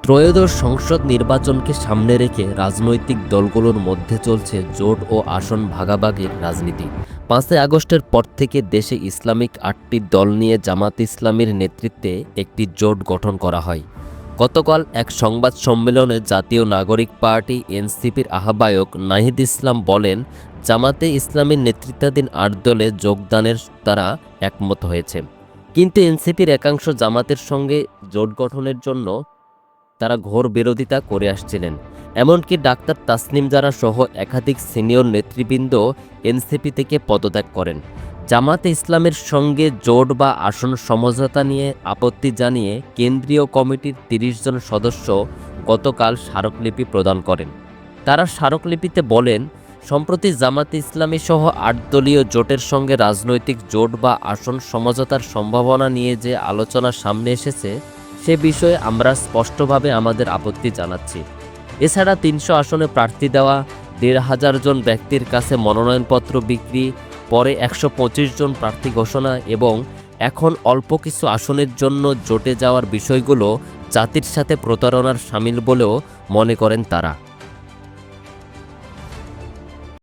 ত্রয়োদশ সংসদ নির্বাচনকে সামনে রেখে রাজনৈতিক দলগুলোর মধ্যে চলছে জোট ও আসন ভাগাভাগির রাজনীতি। ৫ই আগস্টের পর থেকে দেশে ইসলামিক ৮টি দল নিয়ে জামাত ইসলামীর নেতৃত্বে একটি জোট গঠন করা হয়। গতকাল এক সংবাদ সম্মেলনে জাতীয় নাগরিক পার্টি এনসিপির আহ্বায়ক নাহিদ ইসলাম বলেন, জামাতে ইসলামীর নেতৃত্বাধীন ৮ দলে যোগদানের তারা একমত হয়েছে। কিন্তু এনসিপির একাংশ জামাতের সঙ্গে জোট গঠনের জন্য তারা ঘোর বিরোধিতা করে আসছিলেন। এমনকি ডাক্তার তাসনিম জারা সহ একাধিক সিনিয়র নেতৃবৃন্দ এনসিপি থেকে পদত্যাগ করেন। জামাতে ইসলামের সঙ্গে জোট বা আসন সমঝোতা নিয়ে আপত্তি জানিয়ে কেন্দ্রীয় কমিটির ৩০ জন সদস্য গতকাল স্মারকলিপি প্রদান করেন। তারা স্মারকলিপিতে বলেন, সম্প্রতি জামাতে ইসলামী সহ ৮ দলীয় জোটের সঙ্গে রাজনৈতিক জোট বা আসন সমঝোতার সম্ভাবনা নিয়ে যে আলোচনা সামনে এসেছে সে বিষয়ে আমরা স্পষ্টভাবে আমাদের আপত্তি জানাচ্ছি। এছাড়া ৩০০ আসনে প্রার্থী দেওয়া, ১৫০০ জন ব্যক্তির কাছে মনোনয়নপত্র বিক্রি, পরে ১২৫ জন প্রার্থী ঘোষণা এবং এখন অল্প কিছু আসনের জন্য জোটে যাওয়ার বিষয়গুলো জাতির সাথে প্রতারণার শামিল বলেও মনে করেন তারা।